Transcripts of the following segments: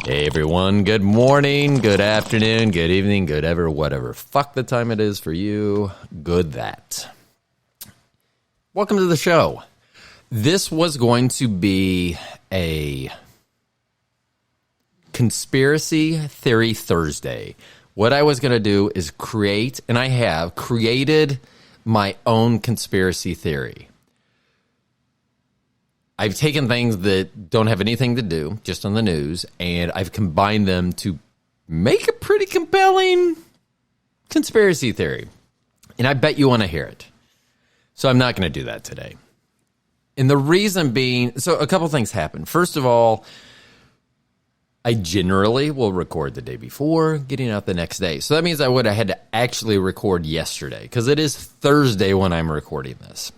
Hey everyone, good morning, good afternoon, good evening, good ever, whatever. Fuck the time it is for you, good that. Welcome to the show. This was going to be a conspiracy theory Thursday. What I was going to do is create, and I have created my own conspiracy theory. I've taken things that don't have anything to do, just on the news, and I've combined them to make a pretty compelling conspiracy theory. And I bet you want to hear it. So I'm not going to do that today. And the reason being, so a couple things happen. First of all, I generally will record the day before, getting out the next day. So that means I would have had to actually record yesterday, because it is Thursday when I'm recording this.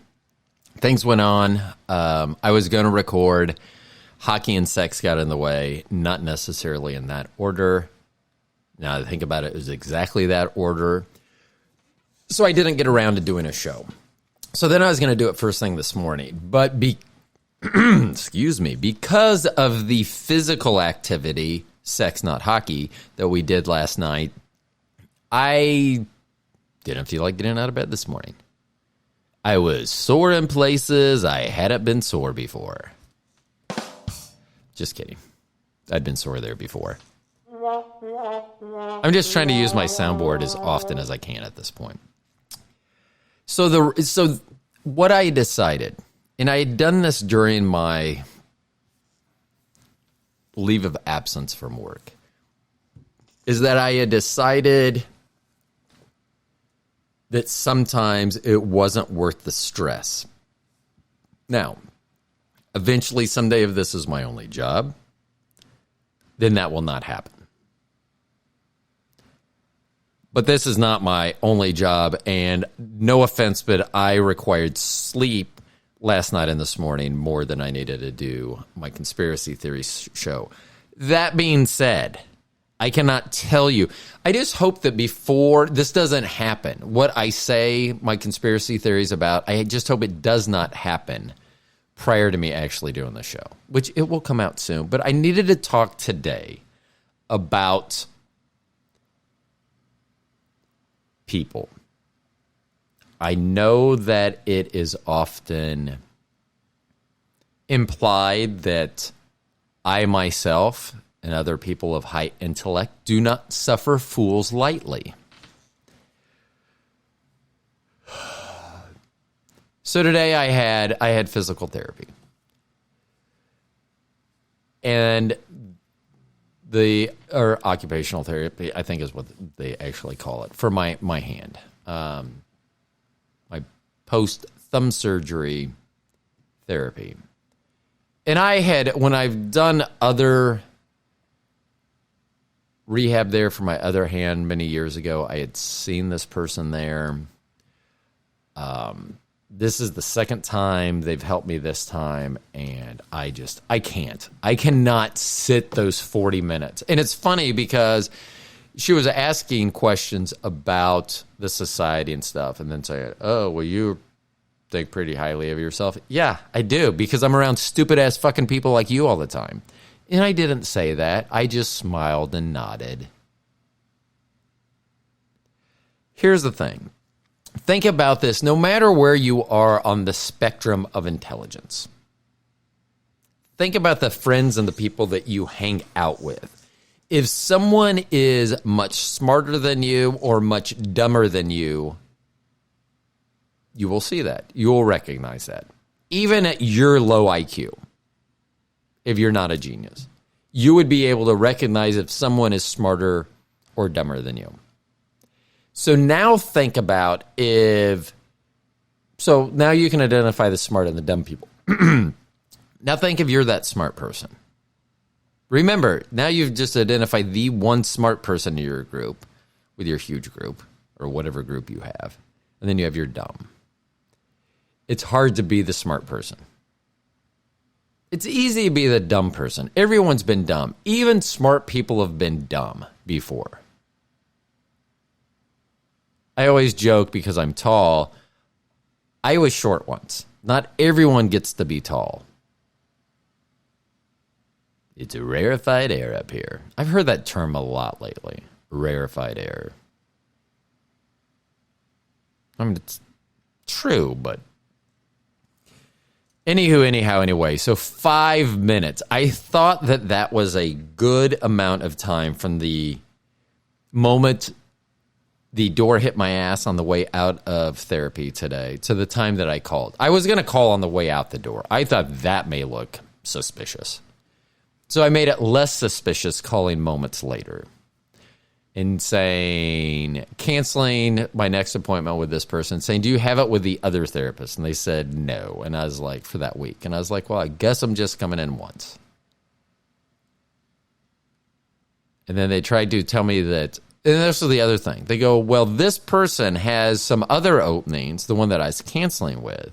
Things went on. I was going to record. Hockey and sex got in the way, not necessarily in that order. Now that I think about it, it was exactly that order. So I didn't get around to doing a show. So then I was going to do it first thing this morning. But excuse me, because of the physical activity, sex, not hockey, that we did last night, I didn't feel like getting out of bed this morning. I was sore in places I hadn't been sore before. Just kidding. I'd been sore there before. I'm just trying to use my soundboard as often as I can at this point. So what I decided, and I had done this during my leave of absence from work, is that I had decided that sometimes it wasn't worth the stress. Now, eventually someday if this is my only job, then that will not happen. But this is not my only job, and no offense, but I required sleep last night and this morning more than I needed to do my conspiracy theory show. That being said, I cannot tell you. I just hope that before this doesn't happen, what I say my conspiracy theories about, I just hope it does not happen prior to me actually doing the show, which it will come out soon. But I needed to talk today about people. I know that it is often implied that I myself and other people of high intellect do not suffer fools lightly. So today I had physical therapy. And or occupational therapy, I think is what they actually call it, for my hand. My post-thumb surgery therapy. And when I've done other rehab there for my other hand many years ago, I had seen this person there. This is the second time they've helped me this time, and I cannot sit those 40 minutes. And it's funny because she was asking questions about the society and stuff, and then say, oh, well, you think pretty highly of yourself. Yeah, I do, because I'm around stupid-ass fucking people like you all the time. And I didn't say that. I just smiled and nodded. Here's the thing. Think about this. No matter where you are on the spectrum of intelligence, think about the friends and the people that you hang out with. If someone is much smarter than you or much dumber than you, you will see that. You will recognize that. Even at your low IQ, if you're not a genius, you would be able to recognize if someone is smarter or dumber than you. So now think about so now you can identify the smart and the dumb people. Now think if you're that smart person. Remember, now you've just identified the one smart person in your group, with your huge group, or whatever group you have. And then you have your dumb. It's hard to be the smart person. It's easy to be the dumb person. Everyone's been dumb. Even smart people have been dumb before. I always joke because I'm tall. I was short once. Not everyone gets to be tall. It's a rarefied air up here. I've heard that term a lot lately. Rarefied air. I mean, it's true, but anyway, so 5 minutes. I thought that was a good amount of time from the moment the door hit my ass on the way out of therapy today to the time that I called. I was going to call on the way out the door. I thought that may look suspicious. So I made it less suspicious calling moments later and saying, canceling my next appointment with this person, saying, do you have it with the other therapist? And they said no. And I was like, for that week. And I was like, well, I guess I'm just coming in once. And then they tried to tell me that, and this was the other thing. They go, well, this person has some other openings, the one that I was canceling with.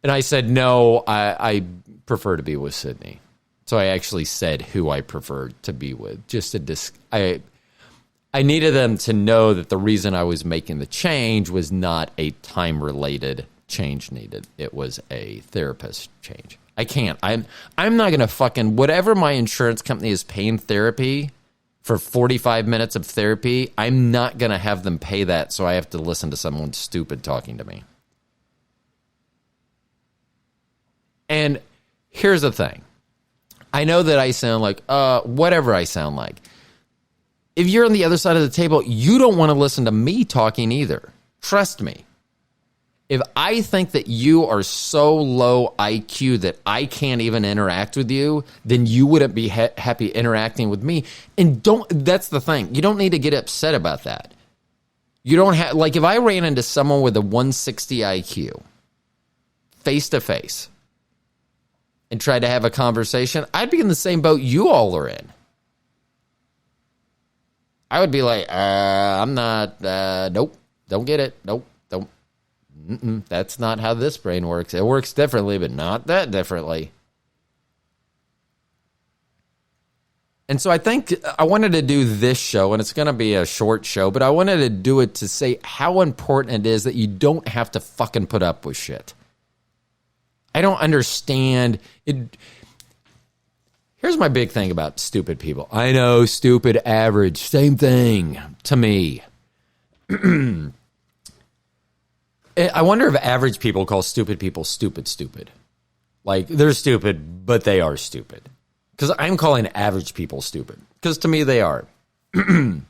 And I said, no, I prefer to be with Sydney. So I actually said who I preferred to be with, just to I needed them to know that the reason I was making the change was not a time-related change needed. It was a therapist change. I can't. I'm not going to fucking, whatever my insurance company is paying therapy for 45 minutes of therapy, I'm not going to have them pay that, so I have to listen to someone stupid talking to me. And here's the thing. I know that I sound like, whatever I sound like. If you're on the other side of the table, you don't want to listen to me talking either. Trust me. If I think that you are so low IQ that I can't even interact with you, then you wouldn't be happy interacting with me. And that's the thing. You don't need to get upset about that. You don't have, like, if I ran into someone with a 160 IQ face to face and tried to have a conversation, I'd be in the same boat you all are in. I would be like, I'm not, nope, don't get it, nope, don't. That's not how this brain works. It works differently, but not that differently. And so I think I wanted to do this show, and it's going to be a short show, but I wanted to do it to say how important it is that you don't have to fucking put up with shit. I don't understand it. Here's my big thing about stupid people. I know, stupid, average, same thing to me. I wonder if average people call stupid people stupid. Like, they're stupid, but they are stupid. Because I'm calling average people stupid. Because to me, they are. And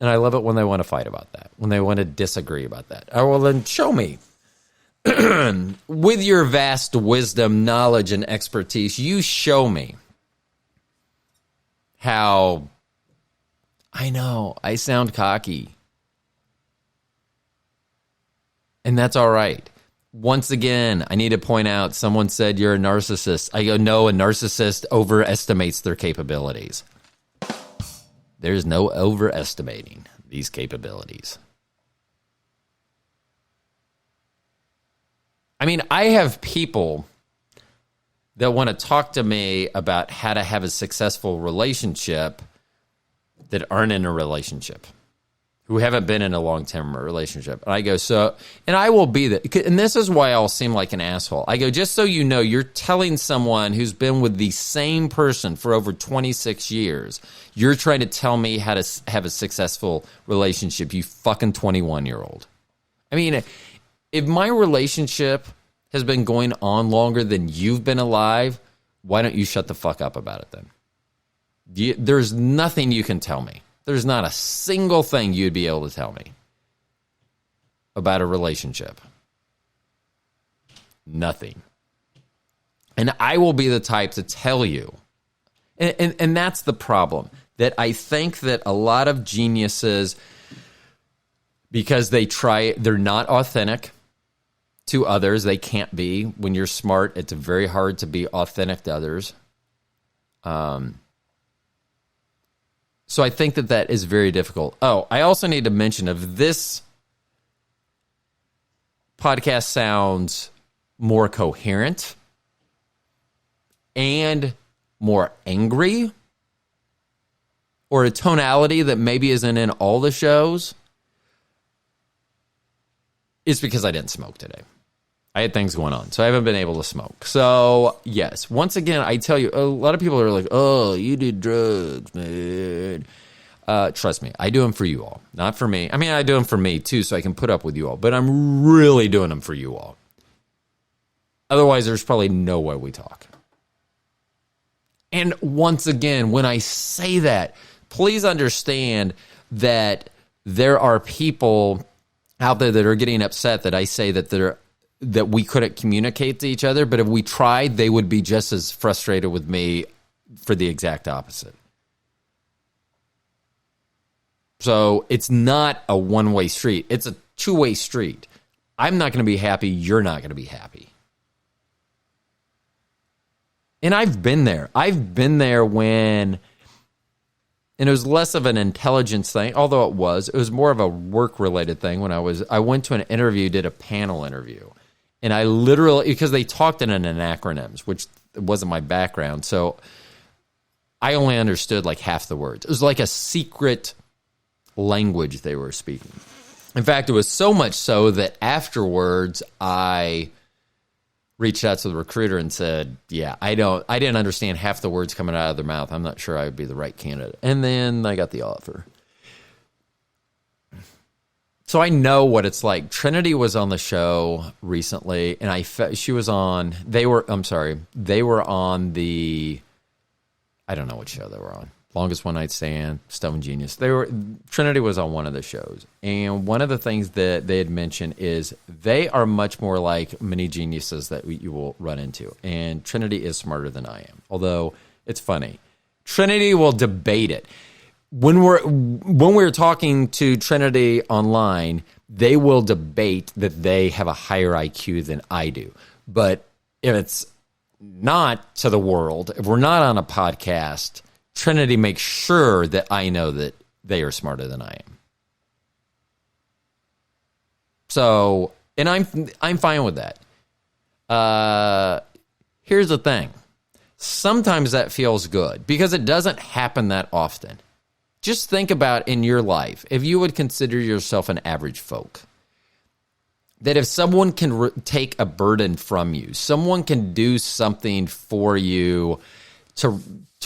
I love it when they want to fight about that. When they want to disagree about that. Oh, well, then show me. With your vast wisdom, knowledge, and expertise, you show me how, I know, I sound cocky. And that's all right. Once again, I need to point out, someone said you're a narcissist. I go, no, a narcissist overestimates their capabilities. There's no overestimating these capabilities. I mean, I have people that want to talk to me about how to have a successful relationship that aren't in a relationship, who haven't been in a long-term relationship. And I go, and I will be that. And this is why I'll seem like an asshole. I go, just so you know, you're telling someone who's been with the same person for over 26 years, you're trying to tell me how to have a successful relationship, you fucking 21-year-old. I mean, if my relationship has been going on longer than you've been alive, why don't you shut the fuck up about it then? There's nothing you can tell me. There's not a single thing you'd be able to tell me about a relationship. Nothing. And I will be the type to tell you. And that's the problem. That I think that a lot of geniuses, because they're not authentic to others. They can't be. When you're smart, it's very hard to be authentic to others. So I think that is very difficult. Oh, I also need to mention, if this podcast sounds more coherent and more angry, or a tonality that maybe isn't in all the shows, it's because I didn't smoke today. I had things going on, so I haven't been able to smoke. So, yes, once again, I tell you, a lot of people are like, oh, you did drugs, man. Trust me, I do them for you all, not for me. I mean, I do them for me, too, so I can put up with you all, but I'm really doing them for you all. Otherwise, there's probably no way we talk. And once again, when I say that, please understand that there are people out there that are getting upset that I say that we couldn't communicate to each other, but if we tried, they would be just as frustrated with me for the exact opposite. So it's not a one-way street. It's a two-way street. I'm not going to be happy. You're not going to be happy. And I've been there. I've been there when, and it was less of an intelligence thing, although it was more of a work-related thing when I went to an interview, did a panel interview. And I literally, because they talked in acronyms, which wasn't my background, so I only understood like half the words. It was like a secret language they were speaking. In fact, it was so much so that afterwards I reached out to the recruiter and said, yeah, I didn't understand half the words coming out of their mouth. I'm not sure I would be the right candidate. And then I got the offer. So I know what it's like. Trinity was on the show recently, and they were on the, I don't know what show they were on. Longest One Night Stand, Stone Genius. Trinity was on one of the shows. And one of the things that they had mentioned is they are much more like mini geniuses that you will run into. And Trinity is smarter than I am. Although it's funny. Trinity will debate it. When we're talking to Trinity online, they will debate that they have a higher IQ than I do. But if it's not to the world, if we're not on a podcast, Trinity makes sure that I know that they are smarter than I am. So, and I'm fine with that. Here's the thing. Sometimes that feels good because it doesn't happen that often. Just think about in your life, if you would consider yourself an average folk, that if someone can take a burden from you, someone can do something for you to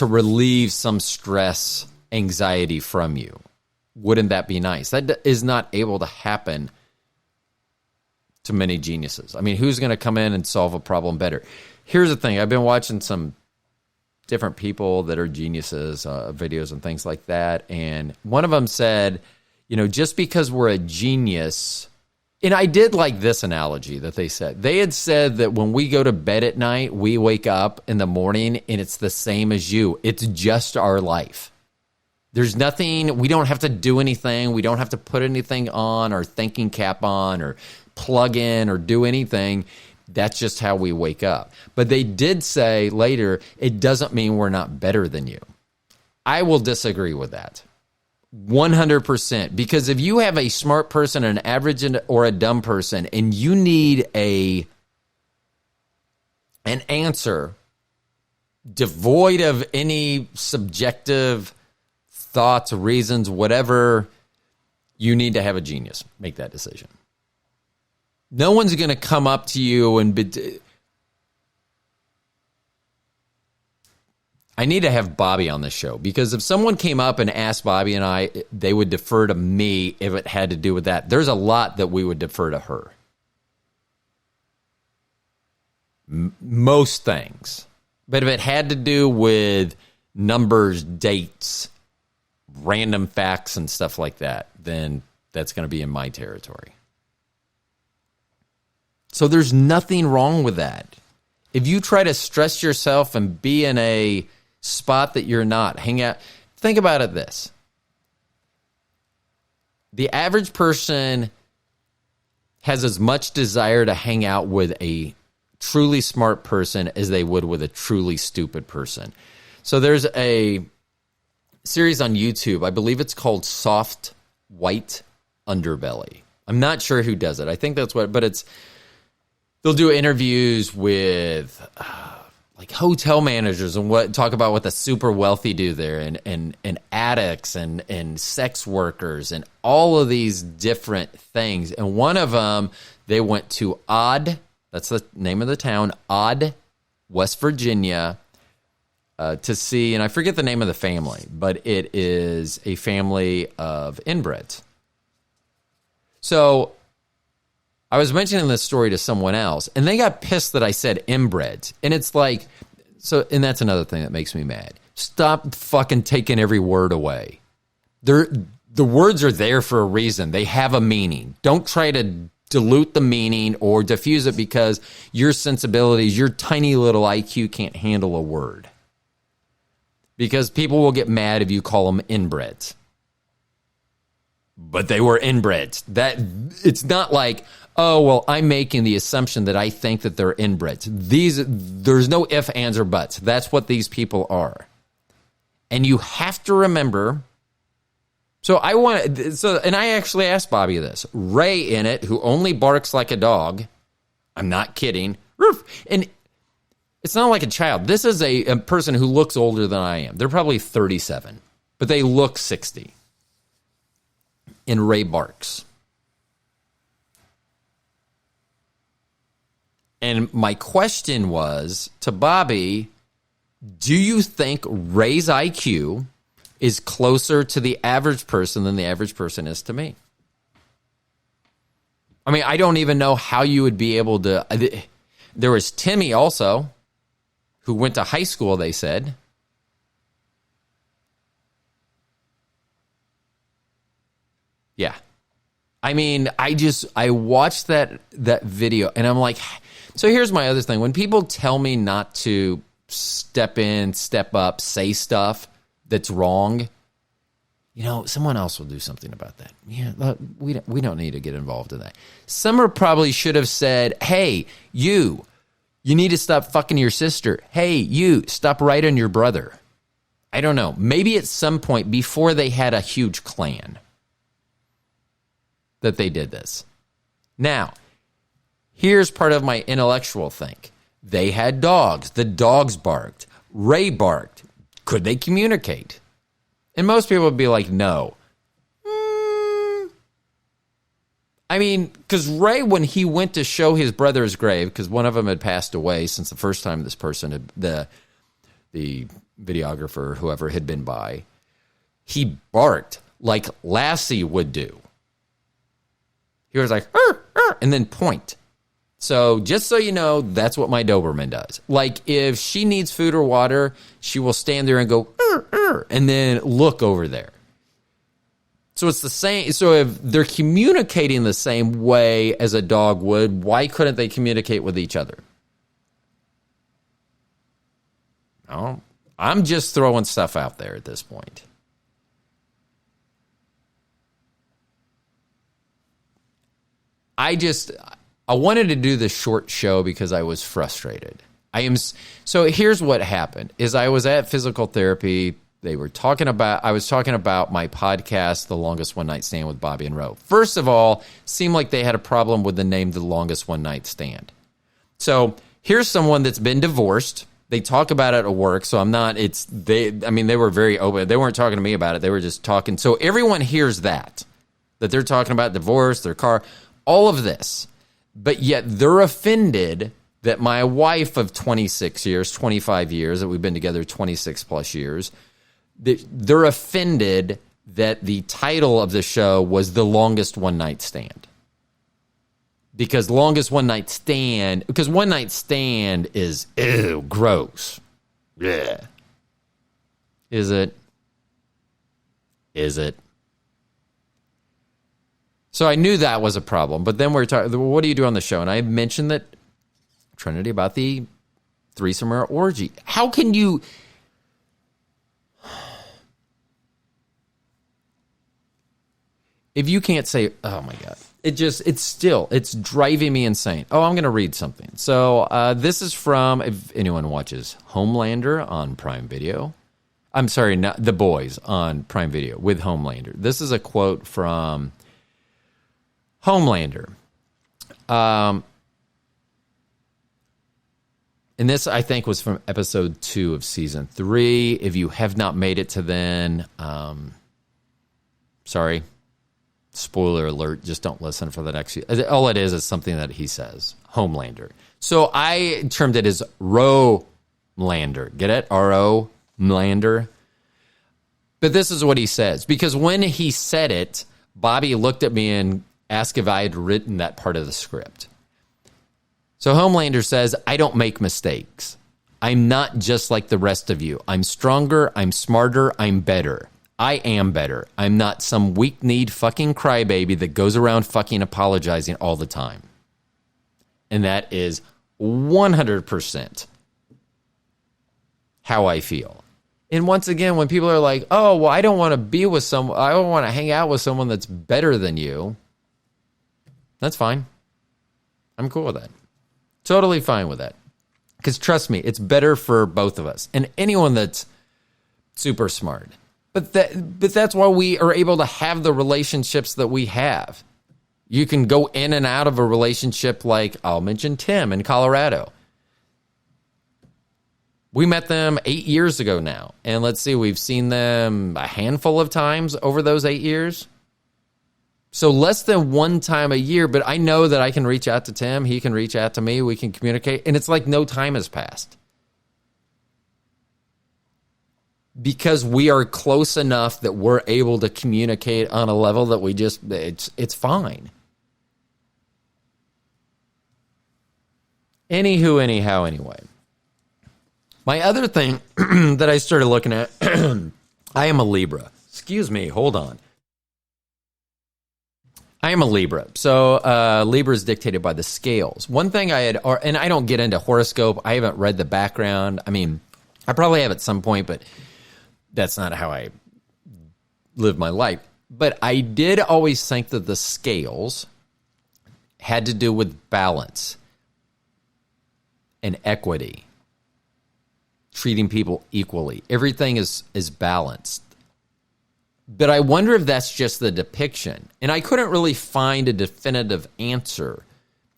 relieve some stress, anxiety from you, wouldn't that be nice? That is not able to happen to many geniuses. I mean, who's going to come in and solve a problem better? Here's the thing. I've been watching some different people that are geniuses, videos and things like that. And one of them said, just because we're a genius, and I did like this analogy that they said. They had said that when we go to bed at night, we wake up in the morning and it's the same as you. It's just our life. There's nothing, we don't have to do anything. We don't have to put anything on or thinking cap on or plug in or do anything. That's just how we wake up. But they did say later, it doesn't mean we're not better than you. I will disagree with that. 100%. Because if you have a smart person, an average or a dumb person, and you need an answer devoid of any subjective thoughts, reasons, whatever, you need to have a genius make that decision. No one's going to come up to you and I need to have Bobby on this show because if someone came up and asked Bobby and I, they would defer to me if it had to do with that. There's a lot that we would defer to her. Most things. But if it had to do with numbers, dates, random facts and stuff like that, then that's going to be in my territory. So there's nothing wrong with that. If you try to stress yourself and be in a spot that you're not, hang out, think about it this. The average person has as much desire to hang out with a truly smart person as they would with a truly stupid person. So there's a series on YouTube, I believe it's called Soft White Underbelly. I'm not sure who does it. I think that's what, but they'll do interviews with like hotel managers and talk about what the super wealthy do there and addicts and sex workers and all of these different things. And one of them, they went to Odd That's the name of the town, Odd, West Virginia, to see, and I forget the name of the family, but it is a family of inbreds. So I was mentioning this story to someone else, and they got pissed that I said inbreds. And it's like, so, and that's another thing that makes me mad. Stop fucking taking every word away. The words are there for a reason. They have a meaning. Don't try to dilute the meaning or diffuse it because your sensibilities, your tiny little IQ can't handle a word. Because people will get mad if you call them inbreds. But they were inbreds. It's not like, oh, well, I'm making the assumption that I think that they're inbreds. There's no ifs, ands, or buts. That's what these people are. And you have to remember. And I actually asked Bobby this. Ray in it, who only barks like a dog. I'm not kidding. And it's not like a child. This is a person who looks older than I am. They're probably 37, but they look 60. And Ray barks. And my question was to Bobby, do you think Ray's IQ is closer to the average person than the average person is to me? I mean, I don't even know how you would be able to. There was Timmy also, who went to high school, they said. Yeah. I mean, I watched that video and I'm like, so here's my other thing. When people tell me not to step in, step up, say stuff that's wrong, someone else will do something about that. Yeah, we don't need to get involved in that. Summer probably should have said, hey, you need to stop fucking your sister. Hey, you, stop writing your brother. I don't know. Maybe at some point before they had a huge clan that they did this. Now, here's part of my intellectual think. They had dogs. The dogs barked. Ray barked. Could they communicate? And most people would be like, no. I mean, because Ray, when he went to show his brother's grave, because one of them had passed away since the first time this person, the videographer or whoever had been by, he barked like Lassie would do. He was like, "Arr, arr," and then point. So just so you know, that's what my Doberman does. Like if she needs food or water, she will stand there and go, "Arr, arr," and then look over there. So it's the same. So if they're communicating the same way as a dog would, why couldn't they communicate with each other? No, I'm just throwing stuff out there at this point. I wanted to do this short show because I was frustrated. So here's what happened is I was at physical therapy. I was talking about my podcast, The Longest One Night Stand with Bobby and Ro. First of all, seemed like they had a problem with the name The Longest One Night Stand. So here's someone that's been divorced. They talk about it at work, so they were very open. They weren't talking to me about it. They were just talking. So everyone hears that they're talking about divorce, their car, all of this. But yet they're offended that my wife of 26 years, 25 years, that we've been together 26 plus years, they're offended that the title of the show was The Longest One Night Stand. Because one night stand is, ew, gross. Yeah. Is it? So I knew that was a problem. But then we're talking, what do you do on the show? And I mentioned that, Trinity, about the threesome or orgy. How can you... If you can't say, oh my God, it's driving me insane. Oh, I'm going to read something. So this is from, if anyone watches Homelander on Prime Video. I'm sorry, not The Boys on Prime Video with Homelander. This is a quote from Homelander. And this, I think, was from episode 2 of season 3. If you have not made it to then, sorry. Spoiler alert, just don't listen for the next few. All it is something that he says, Homelander. So I termed it as Ro-lander. Get it? R-O-lander. But this is what he says. Because when he said it, Bobby looked at me and asked if I had written that part of the script. So Homelander says, I don't make mistakes. I'm not just like the rest of you. I'm stronger, I'm smarter, I'm better. I am better. I'm not some weak-kneed fucking crybaby that goes around fucking apologizing all the time. And that is 100% how I feel. And once again, when people are like, oh, well, I don't want to be with someone, I don't want to hang out with someone that's better than you. That's fine. I'm cool with that. Totally fine with that. Because trust me, it's better for both of us and anyone that's super smart. But that's why we are able to have the relationships that we have. You can go in and out of a relationship like, I'll mention Tim in Colorado. We met them 8 years ago now. And let's see, we've seen them a handful of times over those 8 years. So less than one time a year, but I know that I can reach out to Tim. He can reach out to me. We can communicate. And it's like no time has passed. Because we are close enough that we're able to communicate on a level that we just, it's fine. Anywho, anyhow, anyway. My other thing that I started looking at, I am a Libra. Excuse me, hold on. I am a Libra. So Libra is dictated by the scales. One thing I had, and I don't get into horoscope. I haven't read the background. I mean, I probably have at some point, but that's not how I live my life. But I did always think that the scales had to do with balance and equity, treating people equally. Everything is balanced. But I wonder if that's just the depiction. And I couldn't really find a definitive answer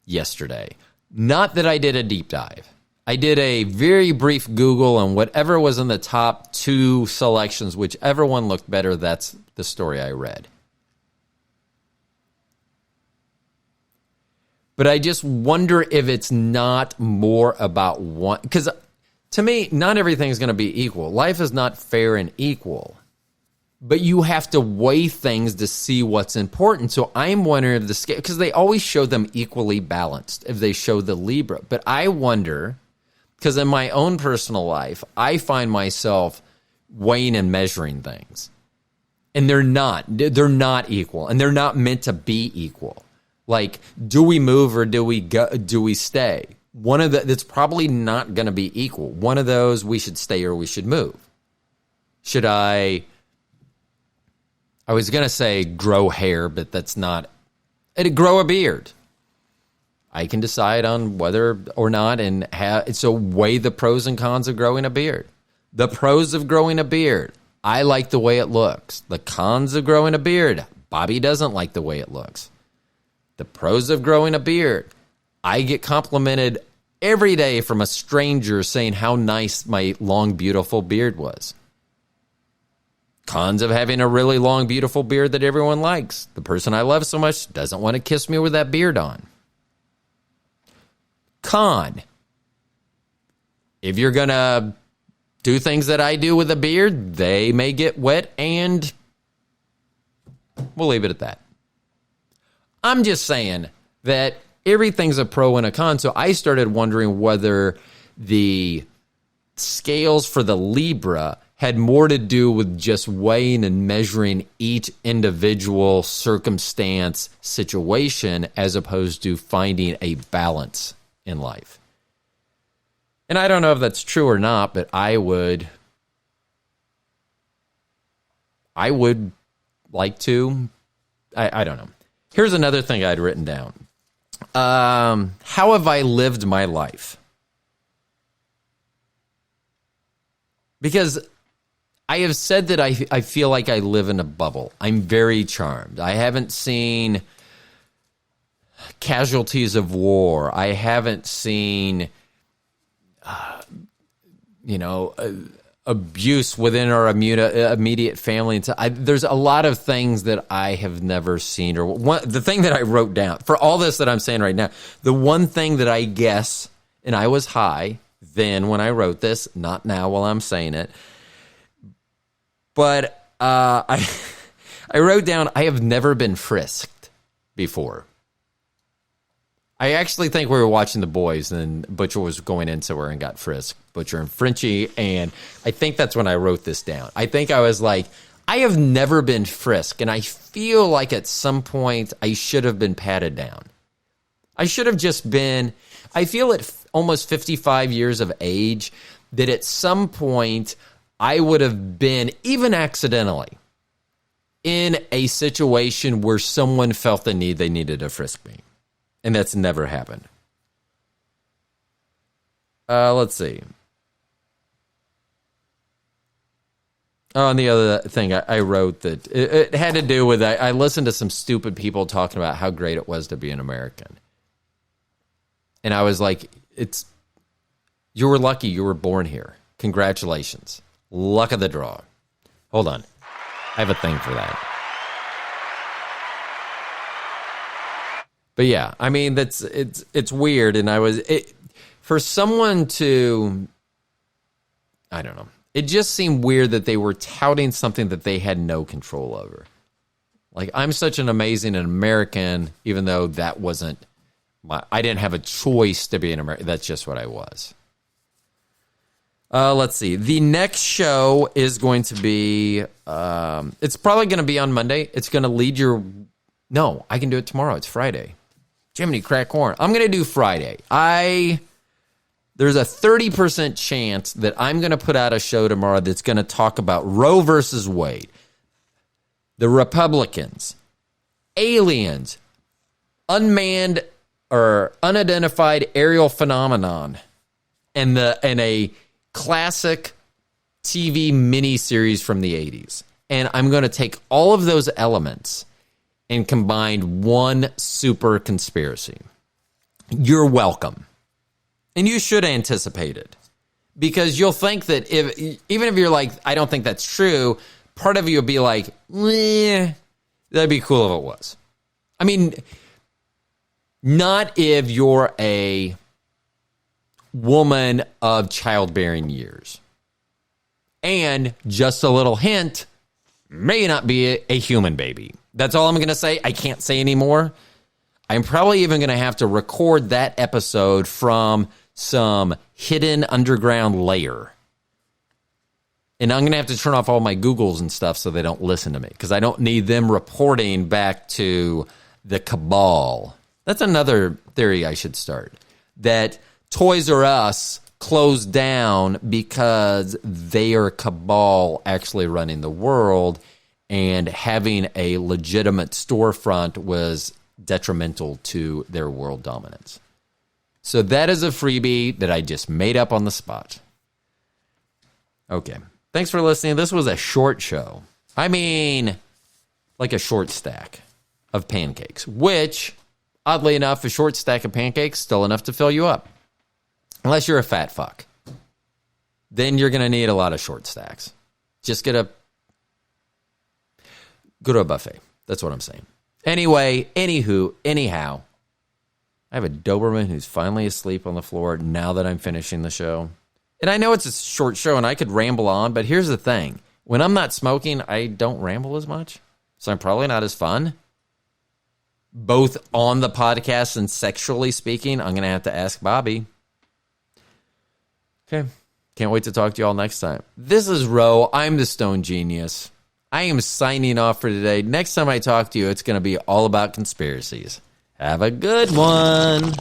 yesterday. Not that I did a deep dive. I did a very brief Google, and whatever was in the top 2 selections, whichever one looked better, that's the story I read. But I just wonder if it's not more about one. Because to me, not everything is going to be equal. Life is not fair and equal. But you have to weigh things to see what's important. So I'm wondering if the scale, because they always show them equally balanced if they show the Libra. But I wonder, because in my own personal life, I find myself weighing and measuring things. And they're not equal. And they're not meant to be equal. Like, do we move or do we stay? One of that's probably not going to be equal. One of those, we should stay or we should move. Should I was going to say grow hair, but that's not. It'd grow a beard. I can decide on whether or not, and so weigh the pros and cons of growing a beard. The pros of growing a beard, I like the way it looks. The cons of growing a beard, Bobby doesn't like the way it looks. The pros of growing a beard, I get complimented every day from a stranger saying how nice my long, beautiful beard was. Cons of having a really long, beautiful beard that everyone likes. The person I love so much doesn't want to kiss me with that beard on. Con, if you're going to do things that I do with a beard, they may get wet, and we'll leave it at that. I'm just saying that everything's a pro and a con, so I started wondering whether the scales for the Libra had more to do with just weighing and measuring each individual circumstance, situation, as opposed to finding a balance in life. And I don't know if that's true or not, but I would like to. I don't know. Here's another thing I'd written down. How have I lived my life? Because I have said that I feel like I live in a bubble. I'm very charmed. I haven't seen casualties of war. I haven't seen, abuse within our immediate family. And so there's a lot of things that I have never seen. The thing that I wrote down for all this that I'm saying right now, the one thing that I guess, and I was high then when I wrote this, not now while I'm saying it, but I wrote down, I have never been frisked before. I actually think we were watching The Boys and Butcher was going in somewhere and got frisked, Butcher and Frenchie, and I think that's when I wrote this down. I think I was like, I have never been frisked, and I feel like at some point I should have been patted down. I should have just been, I feel at almost 55 years of age that at some point I would have been, even accidentally, in a situation where someone felt the need they needed to frisk me. And that's never happened. Let's see. Oh, and the other thing I wrote that it had to do with, I listened to some stupid people talking about how great it was to be an American. And I was like, you were lucky you were born here. Congratulations. Luck of the draw. Hold on. I have a thing for that. But yeah, I mean, it's weird. And for someone to, I don't know. It just seemed weird that they were touting something that they had no control over. Like, I'm such an amazing American, even though that wasn't I didn't have a choice to be an American. That's just what I was. Let's see. The next show is going to be, it's probably going to be on Monday. It's going to lead no, I can do it tomorrow. It's Friday. Jiminy crack corn. I'm going to do Friday. There's a 30% chance that I'm going to put out a show tomorrow that's going to talk about Roe versus Wade, the Republicans, aliens, unmanned or unidentified aerial phenomenon, and a classic TV miniseries from the 80s. And I'm going to take all of those elements and combine one super conspiracy. You're welcome. And you should anticipate it. Because you'll think that even if you're like, I don't think that's true, part of you will be like, that'd be cool if it was. I mean, not if you're a woman of childbearing years. And just a little hint, may not be a human baby. That's all I'm going to say. I can't say anymore. I'm probably even going to have to record that episode from some hidden underground layer. And I'm going to have to turn off all my Googles and stuff so they don't listen to me, because I don't need them reporting back to the cabal. That's another theory I should start. That Toys R Us closed down because they are cabal actually running the world, and having a legitimate storefront was detrimental to their world dominance. So that is a freebie that I just made up on the spot. Okay. Thanks for listening. This was a short show. I mean, like a short stack of pancakes, which, oddly enough, a short stack of pancakes, still enough to fill you up. Unless you're a fat fuck. Then you're going to need a lot of short stacks. Just go to a buffet. That's what I'm saying. Anyway, anyhow, I have a Doberman who's finally asleep on the floor now that I'm finishing the show. And I know it's a short show and I could ramble on, but here's the thing. When I'm not smoking, I don't ramble as much. So I'm probably not as fun. Both on the podcast and sexually speaking, I'm going to have to ask Bobby. Okay. Can't wait to talk to you all next time. This is Ro. I'm the Stone Genius. I am signing off for today. Next time I talk to you, it's going to be all about conspiracies. Have a good one.